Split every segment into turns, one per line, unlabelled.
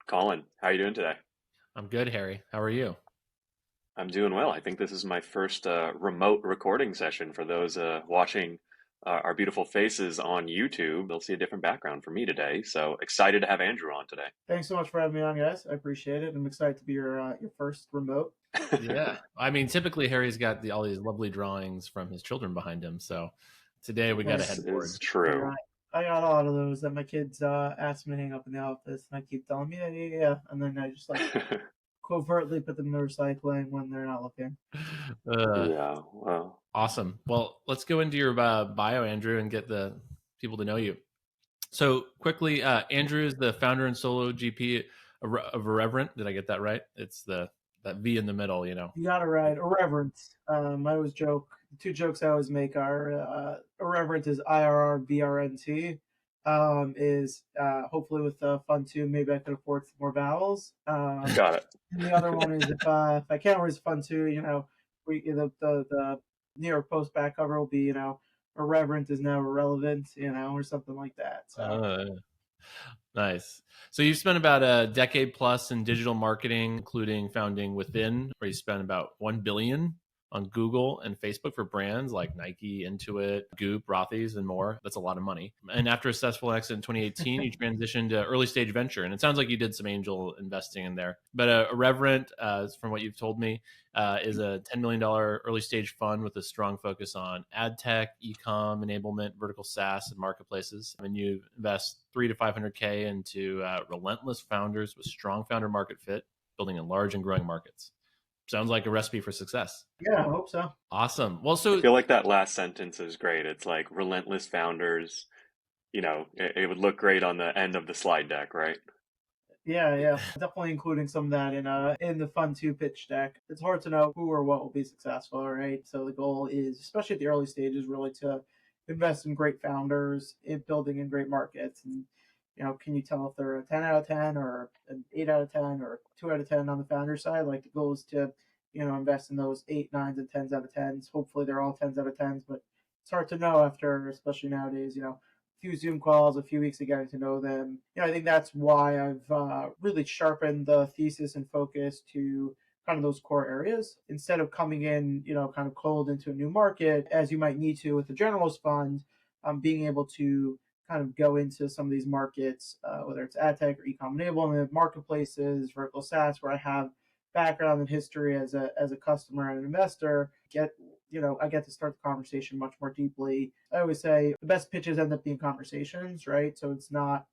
Colin, how are you doing today?
I'm good, Harry. How are you?
I'm doing well. I think this is my first remote recording session for those watching our beautiful faces on YouTube. They'll see a different background for me today. So excited to have Andrew on today.
Thanks so much for having me on, guys. I appreciate it. I'm excited to be your first remote.
Yeah. I mean, typically Harry's got all these lovely drawings from his children behind him. So today we got a
This
Nice.
is
headboard.
true.
Yeah, I got a lot of those that my kids ask me to hang up in the office, and I keep telling them, yeah, and then I just like covertly put them in the recycling when they're not looking.
Uh,
Yeah, well,
awesome. Well, let's go into your bio, Andrew, and get the people to know you. So quickly, Andrew is the founder and solo GP of Irreverent. Did I get that right? It's that V in the middle, you know.
You got it right. Irreverent. I always joke. The two jokes I always make are irreverent is IRRVRNT. Is hopefully with fun too. Maybe I could afford some more vowels.
got it.
And the other one is if I can't raise fun too, the New York Post back cover will be, irreverent is now irrelevant, or something like that. So
Uh, Nice. So you've spent about a decade plus in digital marketing, including founding Within, where you spent about 1 billion on Google and Facebook for brands like Nike, Intuit, Goop, Rothy's, and more. That's a lot of money. And after a successful exit in 2018, you transitioned to early stage venture. And it sounds like you did some angel investing in there. But Irreverent, from what you've told me, is a $10 million early stage fund with a strong focus on AdTech, Ecomm Enablement, vertical SaaS, and marketplaces. And you invest 3 to 500K into relentless founders with strong founder market fit, building in large and growing markets. Sounds like a recipe for success.
yeah, I hope so.
Awesome. Well,
I
so
feel like that last sentence is great. It's like relentless founders. It would look great on the end of the slide deck, right?
Yeah, definitely including some of that in the Fun Two pitch deck. It's hard to know who or what will be successful, right? So the goal is, especially at the early stages, really to invest in great founders, in building in great markets, and can you tell if they're a 10 out of 10 or an 8 out of 10 or 2 out of 10 on the founder side? Like the goal is to invest in those 8, 9s, and 10s out of 10s. Hopefully they're all 10s out of 10s, but it's hard to know after, especially nowadays. Few Zoom calls, a few weeks of getting to know them. I think that's why I've really sharpened the thesis and focus to kind of those core areas instead of coming in, kind of cold into a new market as you might need to with the generalist fund. Being able to kind of go into some of these markets, whether it's AdTech or Ecomm Enablement, marketplaces, vertical SaaS, where I have background and history as a customer and an investor, I get to start the conversation much more deeply. I always say the best pitches end up being conversations, right? So it's not,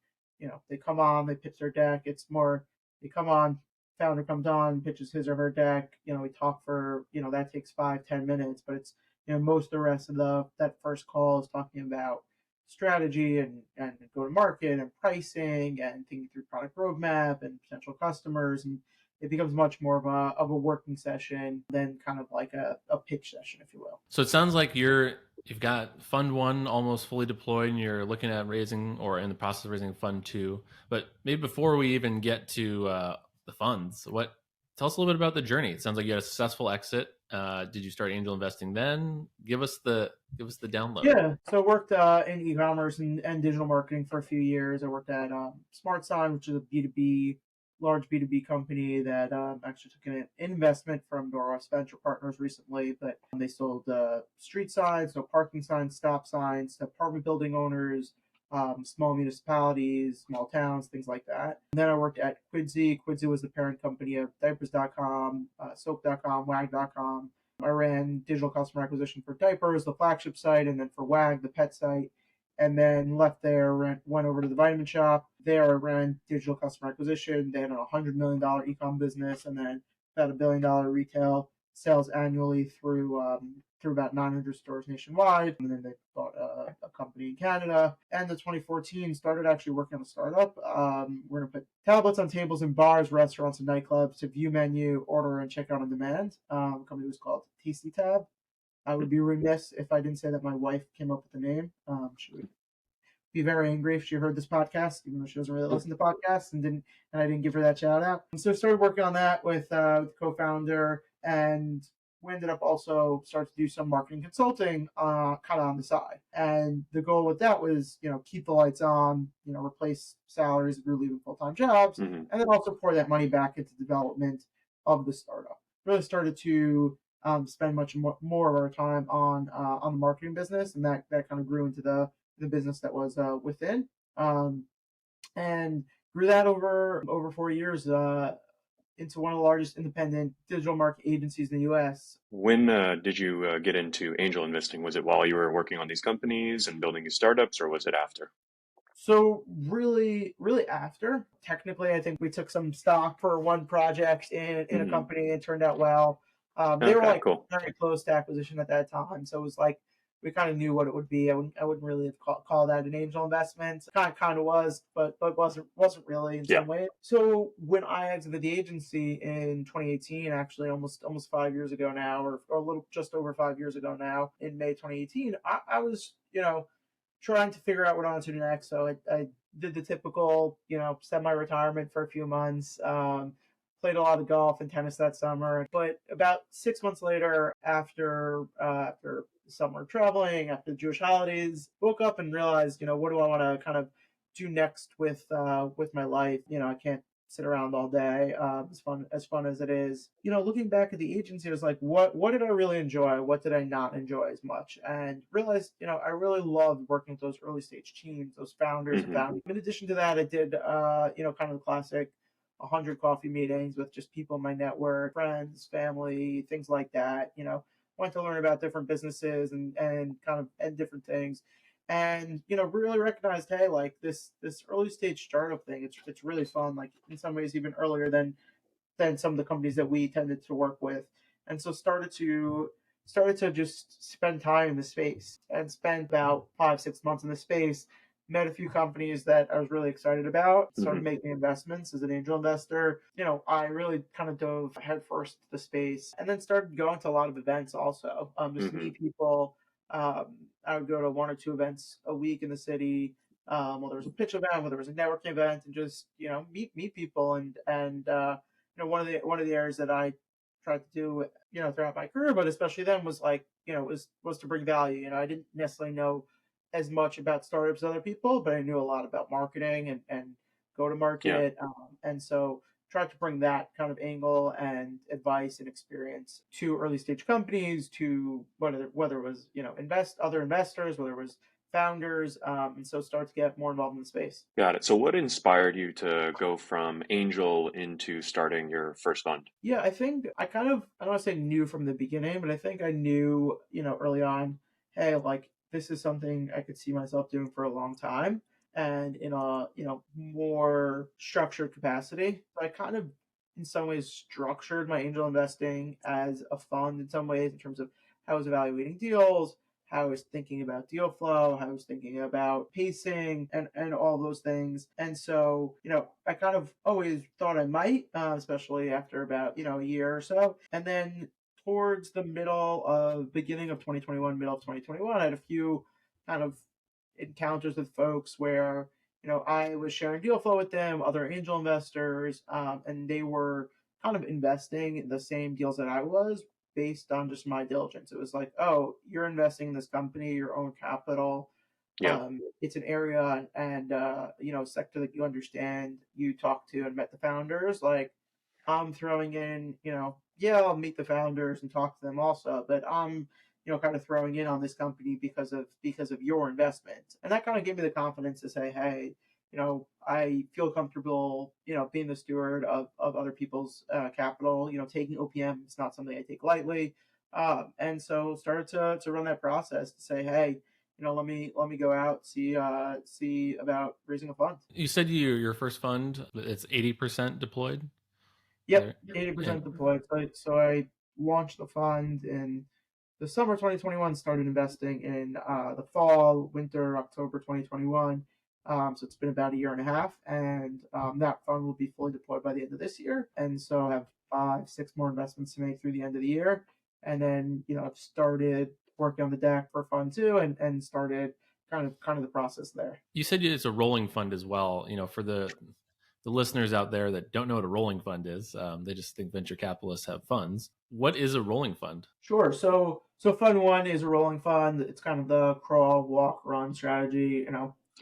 they come on, they pitch their deck. It's more they come on, founder comes on, pitches his or her deck. We talk for, that takes 5-10 minutes, but it's, most of the rest of that first call is talking about strategy and go to market and pricing and thinking through product roadmap and potential customers, and it becomes much more of a working session than kind of like a pitch session, if you will.
so it sounds like you've got fund one almost fully deployed and you're looking at raising or in the process of raising fund two. But maybe before we even get to the funds, tell us a little bit about the journey. It sounds like you had a successful exit. Did you start angel investing then? Give us the download.
Yeah, so I worked in e-commerce and digital marketing for a few years. I worked at SmartSign, which is a large B2B company that actually took an investment from Norwest Venture Partners recently, but they sold street signs, no parking signs, stop signs to apartment building owners, small municipalities, small towns, things like that. And then I worked at Quidzy. Quidzy was the parent company of diapers.com, soap.com, wag.com. I ran digital customer acquisition for diapers, the flagship site, and then for WAG, the pet site. And then left there, went over to the vitamin shop. There, I ran digital customer acquisition. They had a $100 million e-com business, and then about $1 billion retail sales annually through about 900 stores nationwide. And then they bought a company in Canada. And in 2014, started actually working on a startup. We're going to put tablets on tables in bars, restaurants, and nightclubs to view menu, order, and check out on demand. The company was called TC Tab. I would be remiss if I didn't say that my wife came up with the name. She would be very angry if she heard this podcast, even though she doesn't really listen to podcasts and I didn't give her that shout out. And so I started working on that with the co-founder, and we ended up also start to do some marketing consulting kind of on the side. And the goal with that was, keep the lights on, replace salaries if you're leaving full-time jobs,
Hmm.
and then also pour that money back into development of the startup. Really started to spend much more of our time on the marketing business, and that kind of grew into the business that was within, and grew that over 4 years into one of the largest independent digital market agencies in the U.S.
When did you get into angel investing? Was it while you were working on these companies and building these startups, or was it after?
So really after, technically, I think we took some stock for one project in a
Hmm.
company. It turned out well. They were
Okay,
like
cool.
very close to acquisition at that time, so it was like we kind of knew what it would be. I wouldn't really call that an angel investment. Kind of was, but wasn't really in
Yeah.
some way. So when I exited the agency in 2018, actually almost 5 years ago now, or a little just over 5 years ago now, in May 2018, I was trying to figure out what I wanted to do next. So I did the typical, semi-retirement for a few months. Played a lot of golf and tennis that summer. But about 6 months later, after summer traveling, after the Jewish holidays, woke up and realized, what do I want to kind of do next with my life? I can't sit around all day. As fun as it is, looking back at the agency, I was like, what did I really enjoy? What did I not enjoy as much? And realized, I really loved working with those early stage teams, those founders and
Hmm.
founders. In addition to that, I did, kind of the classic 100 coffee meetings with just people in my network, friends, family, things like that. Want to learn about different businesses and kind of and different things, and really recognized, hey, like this early stage startup thing, it's really fun, like in some ways even earlier than some of the companies that we tended to work with. And so started to just spend time in the space, and spent about 5 6 months in the space. Met a few companies that I was really excited about. Started
Hmm.
making investments as an angel investor. I really kind of dove headfirst to the space, and then started going to a lot of events also. Just to
Hmm.
meet people. I would go to one or two events a week in the city. Whether there was a pitch event, whether there was a networking event, and just meet people, and one of the areas that I tried to do, throughout my career, but especially then, was like, was to bring value. I didn't necessarily know as much about startups as other people, but I knew a lot about marketing and go to
Yeah.
market. And so tried to bring that kind of angle and advice and experience to early stage companies, to whether it was, other investors, whether it was founders, and so start to get more involved in the space.
Got it. So what inspired you to go from angel into starting your first fund?
Yeah, I think I don't want to say knew from the beginning, but I think I knew, early on, hey, like this is something I could see myself doing for a long time, and in a, more structured capacity. So I kind of in some ways structured my angel investing as a fund in some ways, in terms of how I was evaluating deals, how I was thinking about deal flow, how I was thinking about pacing, and all those things. And so, I kind of always thought I might, especially after about, a year or so. And then towards the beginning of 2021, middle of 2021, I had a few kind of encounters with folks where, I was sharing deal flow with them, other angel investors, and they were kind of investing in the same deals that I was, based on just my diligence. It was like, oh, you're investing in this company, your own capital.
Yeah.
It's an area and sector that you understand. You talk to and met the founders. Like, I'm throwing in, yeah, I'll meet the founders and talk to them also, but I'm, kind of throwing in on this company because of your investment. And that kind of gave me the confidence to say, hey, I feel comfortable, being the steward of other people's capital. Taking OPM is not something I take lightly. And so started to run that process to say, hey, let me go out, see about raising a fund.
You said your first fund, it's 80% deployed. Is
Yep,
there, and
80% deployed. So I launched the fund in the summer 2021, started investing in the fall, winter, October 2021. So it's been about a year and a half, and that fund will be fully deployed by the end of this year. And so I have 5 6 more investments to make through the end of the year. And then, I've started working on the deck for fund two, and started kind of the process there.
you said it's a rolling fund as well. For the listeners out there that don't know what a rolling fund is, they just think venture capitalists have funds. What is a rolling fund?
Sure. So fund one is a rolling fund. It's kind of the crawl, walk, run strategy.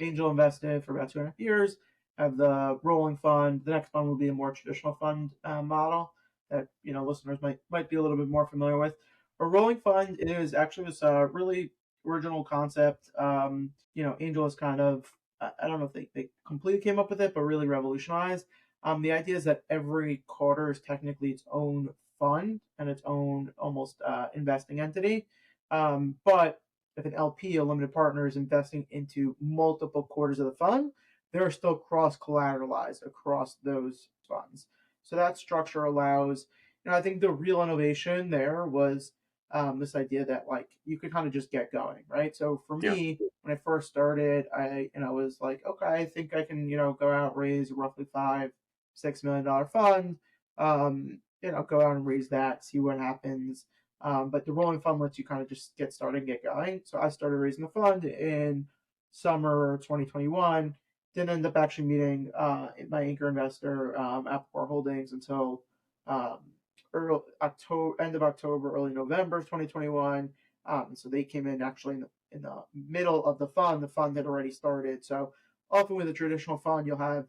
Angel invested for about 2.5 years. Have the rolling fund. The next fund will be a more traditional fund model that listeners might be a little bit more familiar with. A rolling fund is actually this really original concept. Angel is kind of, I don't know if they completely came up with it, but really revolutionized. The idea is that every quarter is technically its own fund and its own almost investing entity. But if an LP, a limited partner, is investing into multiple quarters of the fund, they're still cross collateralized across those funds. So that structure allows, I think the real innovation there was this idea that like you could kind of just get going, right? So for
Yeah.
me, when I first started, I was like, okay, I think I can go out, raise a roughly $5-6 million fund. Go out and raise that, see what happens. But the rolling fund lets you kind of just get started and get going. So I started raising the fund in summer 2021. Didn't end up actually meeting my anchor investor, Apple Holdings, until end of October, early November of 2021. So they came in actually in the middle of the fund. The fund had already started. So often with a traditional fund, you'll have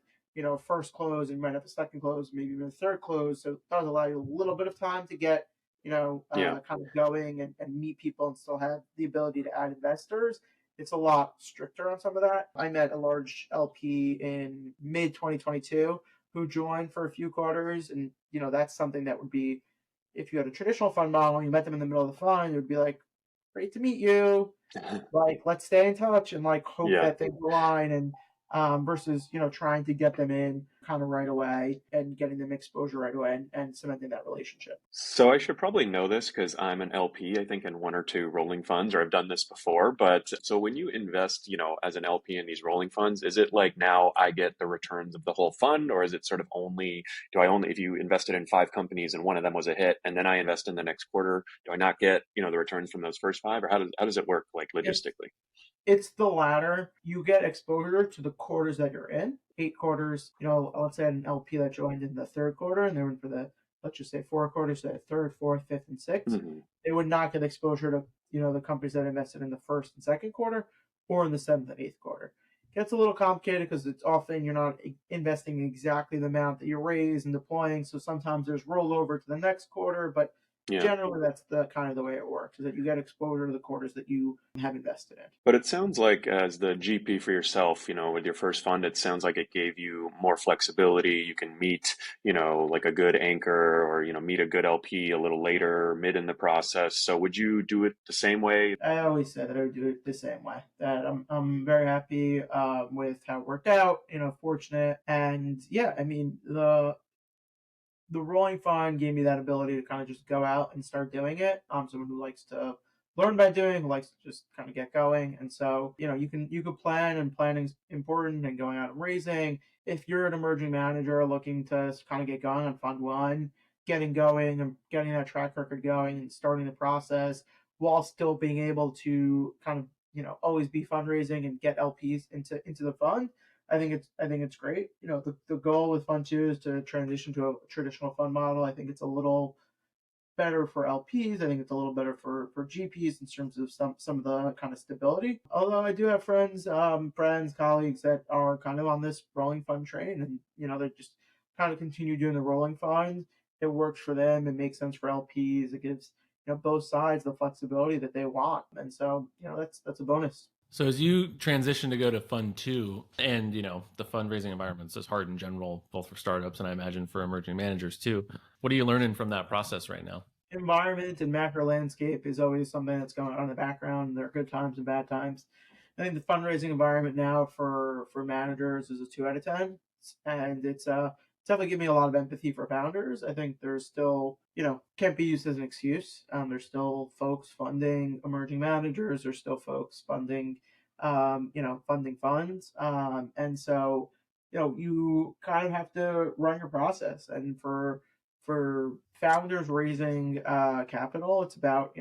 first close, and you might have a second close, maybe even a third close. So it does allow you a little bit of time to get,
Yeah.
kind of going and meet people and still have the ability to add investors. It's a lot stricter on some of that. I met a large LP in mid 2022 who joined for a few quarters. And, that's something that would be, if you had a traditional fund model and you met them in the middle of the fund, it would be like, great to meet you. Like, let's stay in touch and like hope
Yeah.
that things align, and versus trying to get them in kind of right away and getting them exposure right away and cementing that relationship.
So I should probably know this because I'm an LP, I think, in one or two rolling funds, or I've done this before. But so when you invest, as an LP in these rolling funds, is it like now I get the returns of the whole fund, or is it sort of if you invested in 5 companies and one of them was a hit, and then I invest in the next quarter, do I not get, the returns from those first 5, or how does it work like logistically?
It's the latter. You get exposure to the quarters that you're in. 8 quarters, let's say an LP that joined in the third quarter and they were in for let's just say 4 quarters, so third, fourth, fifth, and sixth.
Mm-hmm.
They would not get exposure to, the companies that invested in the first and second quarter or in the seventh and eighth quarter. It gets a little complicated because it's often you're not investing exactly the amount that you raise and deploying. So sometimes there's rollover to the next quarter, but
Yeah.
generally that's the kind of the way it works, is that you get exposure to the quarters that you have invested in.
But it sounds like as the GP for yourself, with your first fund, it sounds like it gave you more flexibility. You can meet, like a good anchor, or, meet a good LP a little later, mid in the process. So would you do it the same way?
I always said that I would do it the same way. That I'm very happy with how it worked out. Fortunate, and yeah, I mean the rolling fund gave me that ability to kind of just go out and start doing it. I'm someone who likes to learn by doing, who likes to just kind of get going. And so, you can plan, and planning's important, and going out and raising. If you're an emerging manager looking to kind of get going on fund one, getting going and getting that track record going and starting the process while still being able to kind of, always be fundraising and get LPs into the fund, I think it's great. The goal with Fund Two is to transition to a traditional fund model. I think it's a little better for LPs. I think it's a little better for GPs in terms of some of the kind of stability. Although I do have friends, colleagues that are kind of on this rolling fund train, and they just kind of continue doing the rolling fund. It works for them. It makes sense for LPs. It gives both sides the flexibility that they want, and so that's a bonus.
So as you transition to go to fund 2, and the fundraising environment is hard in general, both for startups and I imagine for emerging managers too, what are you learning from that process right now?
Environment and macro landscape is always something that's going on in the background. There are good times and bad times. I think the fundraising environment now for managers is a 2 out of 10, and it's definitely giving me a lot of empathy for founders. I think there's still can't be used as an excuse. There's still folks funding emerging managers. There's still folks funding funding funds, and so you kind of have to run your process. And for founders raising capital, it's about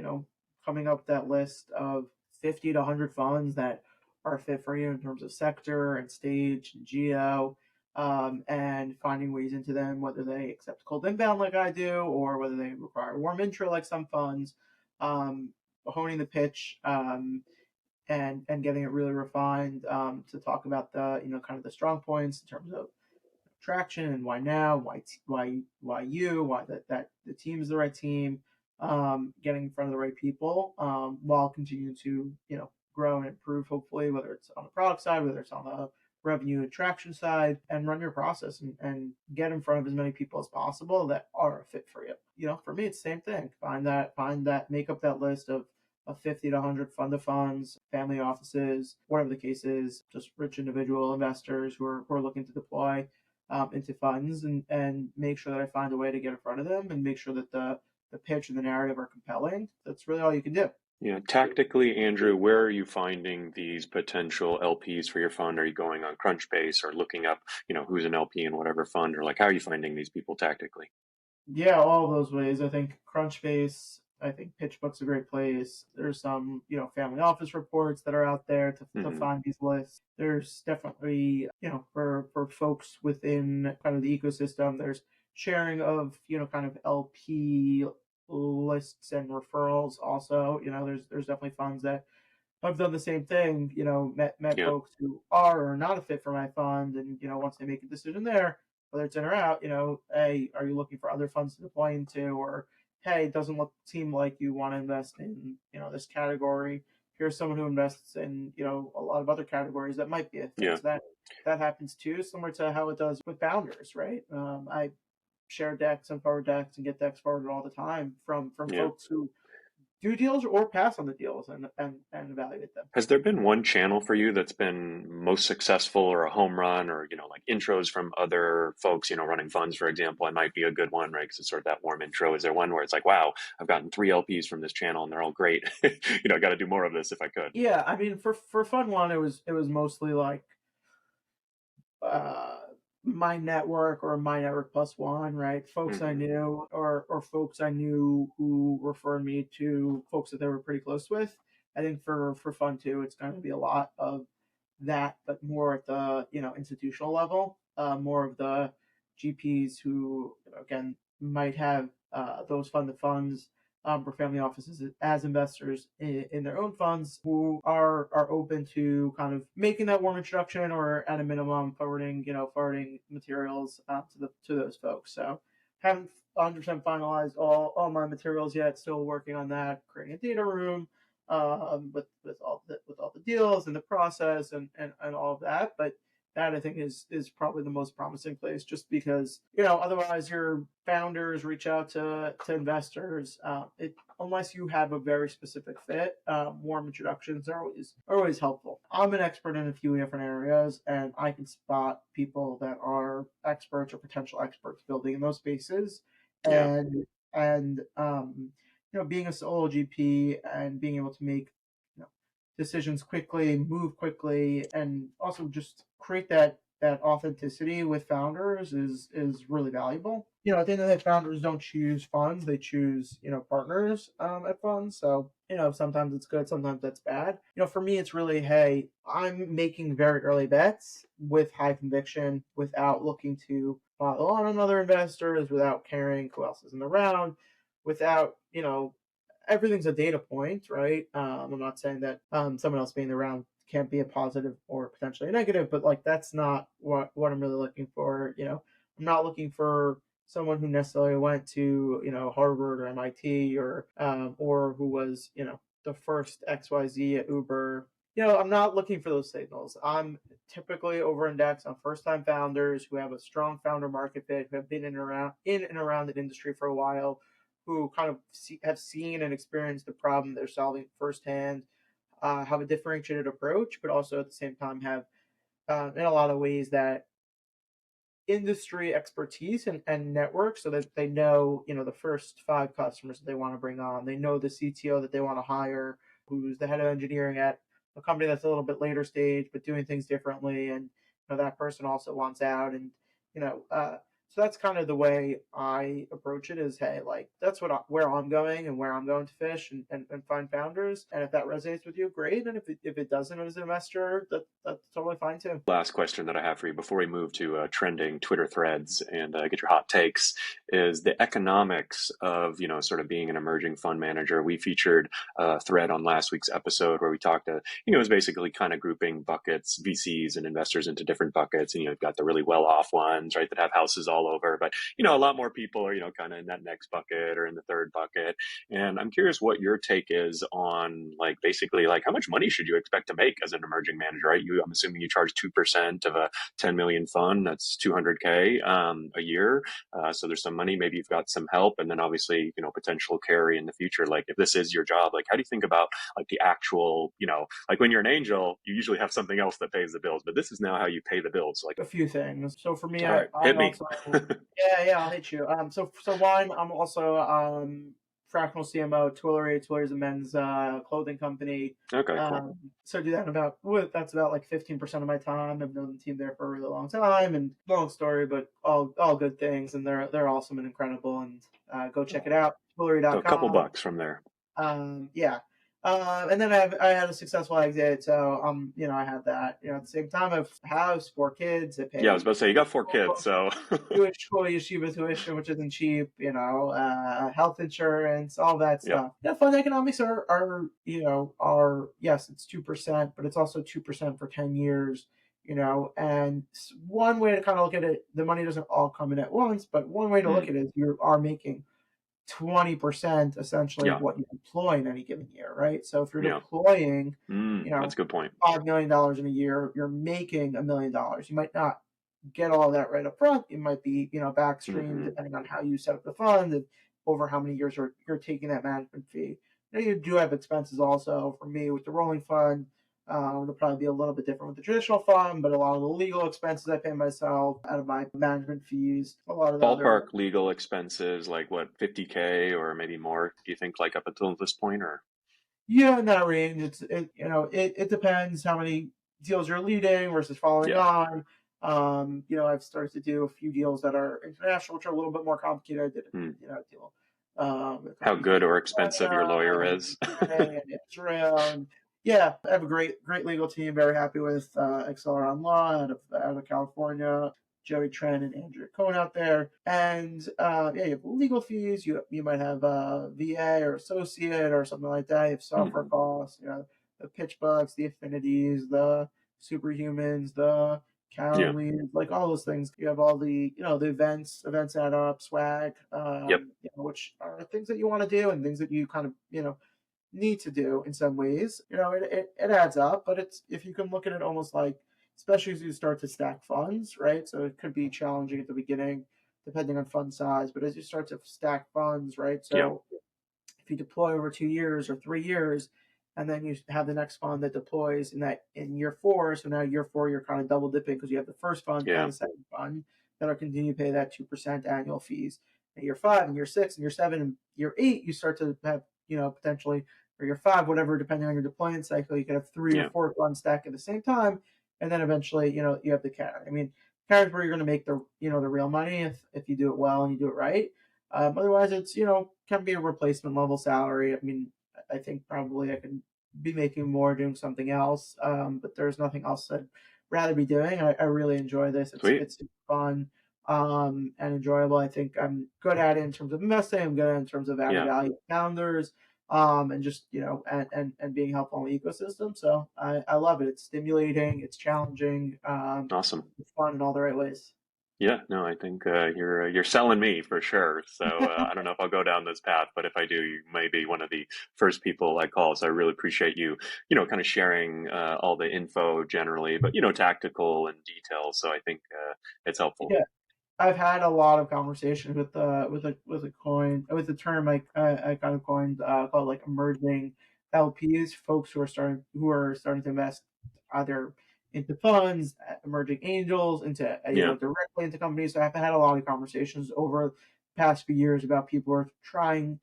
coming up with that list of 50 to 100 funds that are fit for you in terms of sector and stage and geo, and finding ways into them, whether they accept cold inbound like I do, or whether they require a warm intro like some funds, honing the pitch, and getting it really refined, to talk about the, kind of the strong points in terms of traction and why now, why that the team is the right team, getting in front of the right people, while continuing to, grow and improve, hopefully, whether it's on the product side, whether it's on the revenue and traction side, and run your process and get in front of as many people as possible that are a fit for you. For me, it's the same thing. Make up that list of 50 to 100 fund of funds, family offices, whatever the case is, just rich individual investors who are looking to deploy into funds, and make sure that I find a way to get in front of them and make sure that the pitch and the narrative are compelling. That's really all you can do.
Yeah, tactically, Andrew, where are you finding these potential LPs for your fund? Are you going on Crunchbase or looking up, who's an LP in whatever fund, or like how are you finding these people tactically?
Yeah, all of those ways. I think Crunchbase, I think PitchBook's a great place. There's some, family office reports that are out there to find these lists. There's definitely, for folks within kind of the ecosystem, there's sharing of, kind of LP lists and referrals also. There's definitely funds that I've done the same thing, met
Yeah,
folks who are or not a fit for my fund. And, once they make a decision there, whether it's in or out, hey, are you looking for other funds to deploy into? Or, hey, it doesn't seem like you want to invest in, this category. Here's someone who invests in, a lot of other categories that might be a fit.
yeah,
So that happens too, similar to how it does with founders, right? I share decks and forward decks and get decks forwarded all the time from
yeah.
folks who do deals or pass on the deals and evaluate them.
Has there been one channel for you that's been most successful or a home run or, like intros from other folks, running funds, for example, it might be a good one, right? Because it's sort of that warm intro. Is there one where it's like, wow, I've gotten 3 LPs from this channel and they're all great. I got to do more of this if I could.
Yeah, I mean, for Fund One, it was mostly like uh, my network or my network plus one, right? Folks I knew or folks I knew who referred me to folks that they were pretty close with. I think for Fund Two, it's going to be a lot of that, but more at the institutional level, more of the GPs who again might have those fund of funds, for family offices as investors in their own funds, who are open to kind of making that warm introduction or at a minimum forwarding materials to those folks. So haven't 100% finalized all my materials yet. Still working on that, creating a data room, with all the deals and the process and all of that. But that I think is probably the most promising place, just because otherwise your founders reach out to investors. Unless you have a very specific fit, warm introductions are always helpful. I'm an expert in a few different areas, and I can spot people that are experts or potential experts building in those spaces,
Yeah.
and being a solo GP and being able to make decisions quickly, move quickly, and also just create that authenticity with founders is really valuable. At the end of the day, founders don't choose funds; they choose partners at funds. So sometimes it's good, sometimes that's bad. For me, it's really, hey, I'm making very early bets with high conviction, without looking to follow on other investors, without caring who else isn't around, without everything's a data point, right? I'm not saying that someone else being around can't be a positive or potentially a negative, but like that's not what I'm really looking for. I'm not looking for someone who necessarily went to Harvard or MIT or who was the first XYZ at Uber. I'm not looking for those signals. I'm typically over indexed on first time founders who have a strong founder market fit, who have been in and around the industry for a while, who kind of have seen and experienced the problem they're solving firsthand, have a differentiated approach, but also at the same time have, in a lot of ways, that industry expertise and network, so that they know, the first 5 customers that they want to bring on. They know the CTO that they want to hire, who's the head of engineering at a company that's a little bit later stage, but doing things differently. And that person also wants out. And, So that's kind of the way I approach it is, hey, like that's where I'm going and where I'm going to fish and find founders. And if that resonates with you, great. And if it doesn't as an investor, that's totally fine too.
Last question that I have for you before we move to trending Twitter threads and get your hot takes is the economics of, sort of being an emerging fund manager. We featured a thread on last week's episode where we talked to, it was basically kind of grouping buckets, VCs and investors into different buckets. And, you've got the really well-off ones, right, that have houses all over. But, a lot more people are, kind of in that next bucket or in the third bucket. And I'm curious what your take is on, like, basically, like, how much money should you expect to make as an emerging manager, right? I'm assuming you charge 2% of a 10 million fund. That's 200K a year. So there's some money. Maybe you've got some help, and then obviously, potential carry in the future. Like, if this is your job, like, how do you think about like the actual, like when you're an angel, you usually have something else that pays the bills, but this is now how you pay the bills. Like,
A few things. So for me,
all right,
I
hit me.
also yeah, I'll hit you. So one, I'm also fractional CMO at Twillery. Twillery is a men's clothing company.
Okay, cool.
So I do that that's about like 15% of my time. I've known the team there for a really long time, and long story, but all good things, and they're awesome and incredible. And go check it out,
So a couple
Twillery.com.
bucks from there.
Yeah. And then I had a successful exit, so I had that. At the same time, I have a house, 4 kids. I
Yeah, I was
pay
about to say you got 4 kids, so
Jewish school, yeshiva tuition, which isn't cheap. Health insurance, all that
yep.
stuff. Yeah, fund economics are yes, it's 2%, but it's also 2% for 10 years. And one way to kind of look at it, the money doesn't all come in at once, but one way to look at it is you are making 20% essentially of what you deploy in any given year, right? So if you're deploying,
that's a good point.
$5 million in a year, you're making $1 million. You might not get all of that right up front. It might be, backstream depending on how you set up the fund and over how many years you're taking that management fee. You do have expenses also. For me, with the rolling fund, it'll probably be a little bit different with the traditional fund, but a lot of the legal expenses I pay myself out of my management fees. A lot of the
Ballpark legal expenses, like what, 50K or maybe more? Do you think, like up until this point, or?
Yeah, in that range. It depends how many deals you're leading versus following on. I've started to do a few deals that are international, which are a little bit more complicated. I did a deal.
How good or expensive your lawyer is.
And Israel, and I have a great legal team. Very happy with Accelerate Law out of California. Joey Tren and Andrew Cohn out there. And you have legal fees. You might have a VA or associate or something like that. You have software costs, the pitch bugs, the affinities, the superhumans, the Calendly, like all those things. You have all the, the events add up, swag, which are things that you want to do and things that you kind of, need to do in some ways. It adds up, but it's, if you can look at it almost like, especially as you start to stack funds, right? So it could be challenging at the beginning, depending on fund size, but as you start to stack funds, right? So if you deploy over 2 years or 3 years, and then you have the next fund that deploys in year 4. So now year 4, you're kind of double dipping because you have the first fund and the second fund that'll continue to pay that 2% annual fees. In year 5 and year 6 and year 7 and year 8, you start to have, potentially, or year 5, whatever, depending on your deployment cycle, you could have 3 or 4 funds stack at the same time. And then eventually, you have the carry. I mean, carry is where you're going to make the real money if you do it well and you do it right. Otherwise, it's, can be a replacement level salary. I mean, I think probably I could be making more doing something else, but there's nothing else I'd rather be doing. I really enjoy this. It's fun and enjoyable. I think I'm good at it in terms of investing. I'm good at it in terms of adding value to founders. And just, and being helpful in the ecosystem. So I love it. It's stimulating, it's challenging,
awesome.
It's fun in all the right ways.
Yeah, no, I think you're selling me for sure. So I don't know if I'll go down this path, but if I do, you may be one of the first people I call. So I really appreciate you, kind of sharing all the info generally, but tactical and details. So I think it's helpful.
Yeah. I've had a lot of conversations with a term I kind of coined called like emerging LPs, folks who are starting to invest either into funds, emerging angels, into directly into companies. So I've had a lot of conversations over the past few years about people who are trying,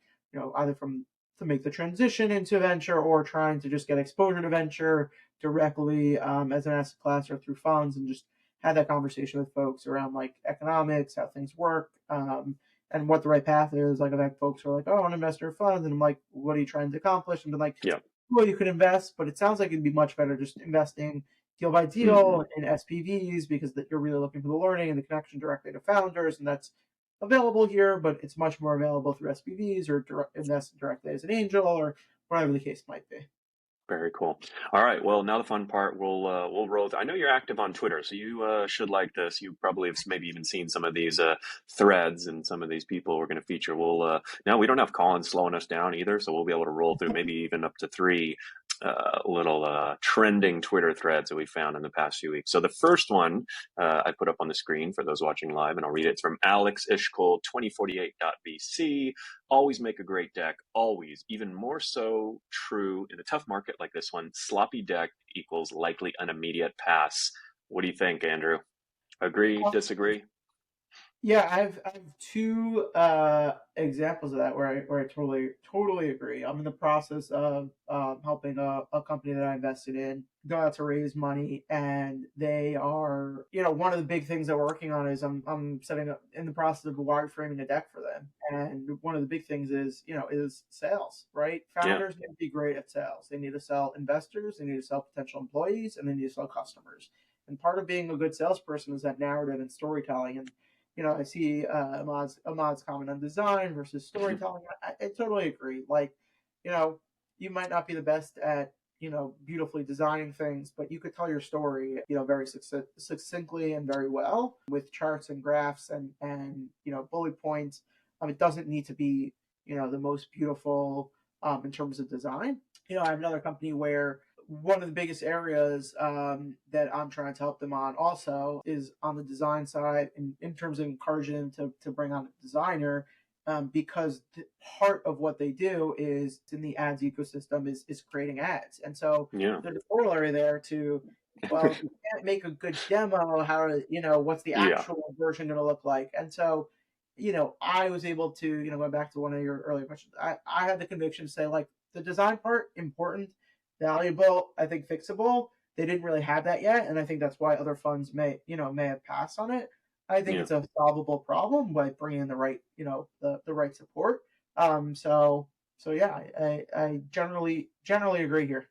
either to make the transition into venture or trying to just get exposure to venture directly as an asset class or through funds, and just had that conversation with folks around like economics, how things work, and what the right path is. Like I've had folks who are like, "Oh, I want to invest in a fund," and I'm like, "What are you trying to accomplish?" And they're like,
Yeah.
"Well, you could invest, but it sounds like it'd be much better just investing deal by
Hmm.
deal in SPVs because that you're really looking for the learning and the connection directly to founders, and that's available here, but it's much more available through SPVs or invest directly as an angel or whatever the case might be."
Very cool. All right. Well, now the fun part. We'll roll. I know you're active on Twitter, so you should like this. You probably have maybe even seen some of these threads and some of these people we're going to feature. We'll now we don't have Colin slowing us down either, so we'll be able to roll through maybe even up to three little trending Twitter threads that we found in the past few weeks. So the first one I put up on the screen for those watching live, and I'll read it. It's from Alex Ishkol 2048.vc. Always make a great deck, always. Even more so true in a tough market like this one. Sloppy deck equals likely an immediate pass. What do you think, Andrew? Agree, disagree?
Yeah, I've two examples of that where I totally agree. I'm in the process of helping a company that I invested in go out to raise money, and they are, one of the big things that we're working on is I'm setting up in the process of wireframing a deck for them, and one of the big things is sales, right?
Yeah,
Founders need to be great at sales. They need to sell investors, they need to sell potential employees, and they need to sell customers. And part of being a good salesperson is that narrative and storytelling. And I see Ahmad's comment on design versus storytelling. I totally agree. Like, you know, you might not be the best at, beautifully designing things, but you could tell your story, very succinctly and very well with charts and graphs and bullet points. It doesn't need to be, the most beautiful in terms of design. I have another company where one of the biggest areas that I'm trying to help them on also is on the design side in terms of encouraging them to bring on a designer, because part of what they do is in the ads ecosystem is creating ads. And so
yeah,
there's a corollary there to, well, if you can't make a good demo, what's the
yeah,
actual version going to look like? And so, I was able to, going back to one of your earlier questions, I had the conviction to say, like, the design part, important, valuable, I think fixable. They didn't really have that yet, and I think that's why other funds may have passed on it. I think
yeah.
it's a solvable problem by bringing in the right, the right support. So yeah, I generally agree here.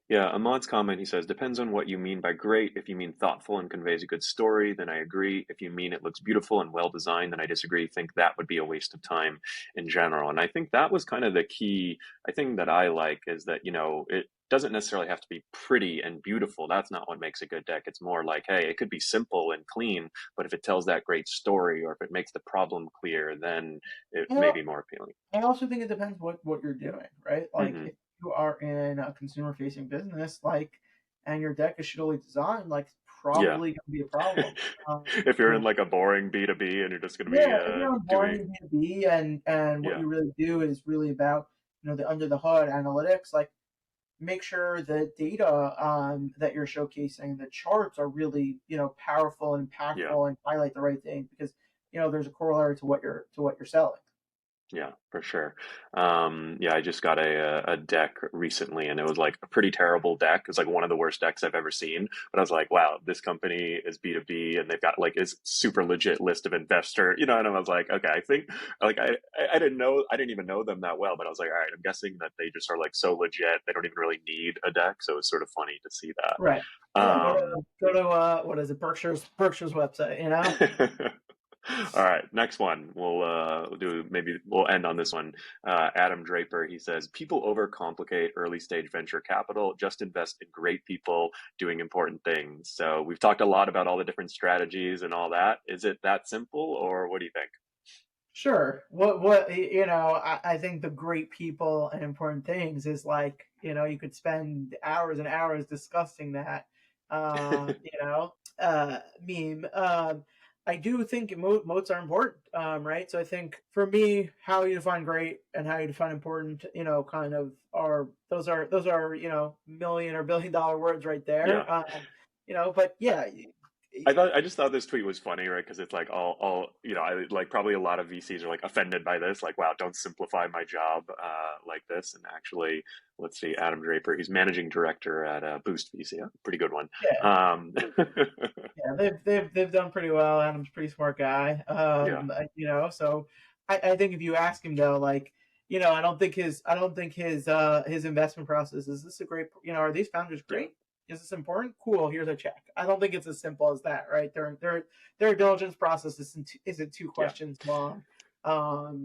Yeah, Ahmad's comment, he says, depends on what you mean by great. If you mean thoughtful and conveys a good story, then I agree. If you mean it looks beautiful and well designed, then I disagree. Think that would be a waste of time in general. And I think that was kind of the key. I think that I like is that, it doesn't necessarily have to be pretty and beautiful. That's not what makes a good deck. It's more like, hey, it could be simple and clean, but if it tells that great story or if it makes the problem clear, then it may
Well,
be more appealing.
I also think it depends what you're doing, right? Like
Hmm.
if you are in a consumer facing business, like, and your deck is shittily designed, like, it's
Yeah.
probably going to be a problem.
If you're in
You
like a boring B2B and you're just going to be
Yeah, if you're on
doing,
boring B2B and what
yeah,
you really do is really about, the under the hood analytics, like, make sure the data that you're showcasing, the charts are really, powerful and
yeah.
impactful and highlight the right thing because, there's a corollary to what you're selling.
Yeah, for sure. Yeah, I just got a deck recently, and it was like a pretty terrible deck. It's like one of the worst decks I've ever seen. But I was like, wow, this company is B2B, and they've got like this super legit list of investor, And I was like, okay, I think like I didn't know, I didn't even know them that well, but I was like, all right, I'm guessing that they just are like so legit, they don't even really need a deck. So it was sort of funny to see
Right.
that.
Yeah. Go to what is it? Berkshire's website.
All right, next one. We'll do maybe we'll end on this one. Adam Draper, he says, people overcomplicate early stage venture capital. Just invest in great people doing important things. So we've talked a lot about all the different strategies and all that. Is it that simple, or what do you think?
Sure. I think the great people and important things is like, you could spend hours and hours discussing that, meme. I do think moats are important, right? So I think for me, how you define great and how you define important, kind of are those are million or billion dollar words right
Yeah,
there. But yeah,
I just thought this tweet was funny, right? Because it's like all I like probably a lot of VCs are like offended by this, like, wow, don't simplify my job like this. And actually, let's see, Adam Draper, he's managing director at Boost VC, pretty good one.
Yeah, yeah, they've done pretty well. Adam's a pretty smart guy.
Yeah,
So I think if you ask him though, like, I don't think his investment process is this a great, are these founders
yeah,
great? Is this important? Cool, here's a check. I don't think it's as simple as that, right? Their diligence process isn't two
yeah.
questions long.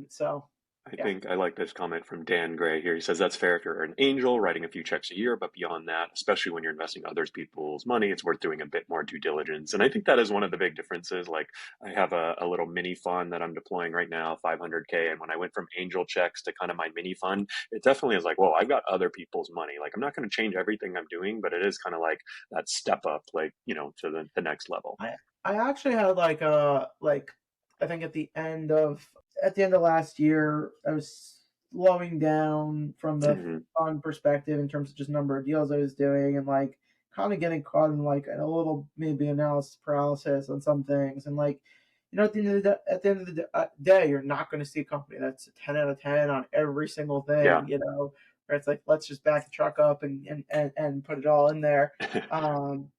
So
I
yeah.
think I like this comment from Dan Gray here. He says that's fair if you're an angel writing a few checks a year, but beyond that, especially when you're investing other people's money, it's worth doing a bit more due diligence. And I think that is one of the big differences. Like I have a little mini fund that I'm deploying right now, 500K. And when I went from angel checks to kind of my mini fund, it definitely is like, whoa, I've got other people's money. Like I'm not going to change everything I'm doing, but it is kind of like that step up, like, to the next level.
I actually had like I think at the end of last year, I was slowing down from the
Hmm.
fund perspective in terms of just number of deals I was doing, and like kind of getting caught in like a little maybe analysis paralysis on some things. And like, at the end of the day, you're not going to see a company that's a 10 out of 10 on every single
Yeah.
thing, where it's like, let's just back the truck up and put it all in there.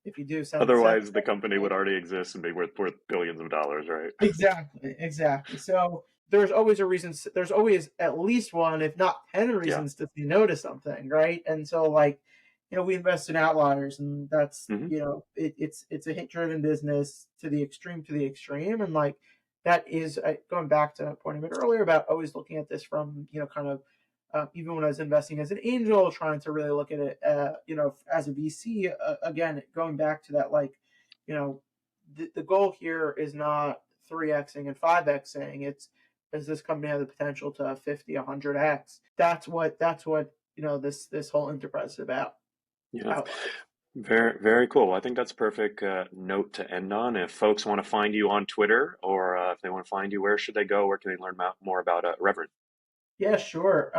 If you do send
Otherwise, the company would already exist and be worth billions of dollars, right?
exactly. So there's always a reason. There's always at least one, if not 10
Yeah.
reasons to say no to something, right? And so like, we invest in outliers, and that's
Hmm.
it's a hit driven business to the extreme, and like that is going back to a point I made earlier about always looking at this from kind of even when I was investing as an angel, trying to really look at it, as a VC. Again, going back to that, like, you know, the goal here is not 3xing and 5xing. It's, does this company have the potential to 50, 100x? That's what this whole enterprise is about.
Yeah.
Outliers.
Very, very cool. Well, I think that's a perfect note to end on. If folks want to find you on Twitter or if they want to find you, where should they go? Where can they learn more about Reverend?
Yeah, sure.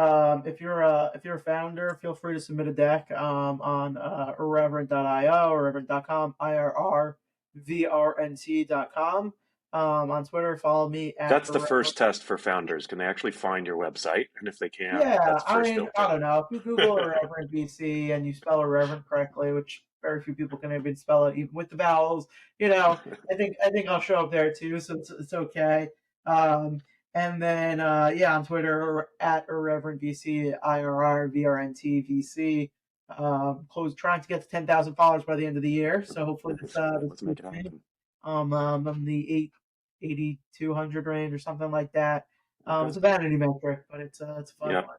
If you're a founder, feel free to submit a deck on irrvrnt.io or irrvrnt.com, irrvrnt.com. On Twitter, follow me at
That's the
irreverent.
first test for founders. Can they actually find your website? And if they can,
Yeah,
that's the
I
first
mean, I
filter.
don't know. If you Google Irreverent VC and you spell Irreverent correctly, which very few people can even spell it, even with the vowels, I think I'll show up there too, so it's okay. Um, and then yeah, on Twitter at Irreverent VC, IRRVRNT VC. Trying to get to 10,000 followers by the end of the year. So hopefully this
Nice.
this
Let's make
keeps
it
me.
happen.
I'm in the 8,200 range or something like that.
Okay.
It's a vanity metric, but it's a fun
Yep.
one.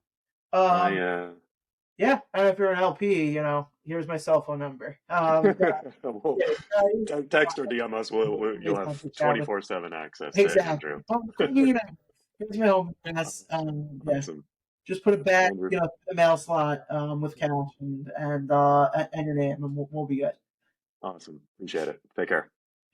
I
Um, yeah, I don't know if you're an LP, here's my cell phone number.
well,
Yeah,
text or DM us. You'll
it's
have
not to chat with.
24/7 access to
Exactly.
Andrew.
Call me, here's my home address. Yeah,
Awesome.
just put it back,
Andrew.
in the mail slot, with cash and your name, and we'll be good.
Awesome. Appreciate it. Take care.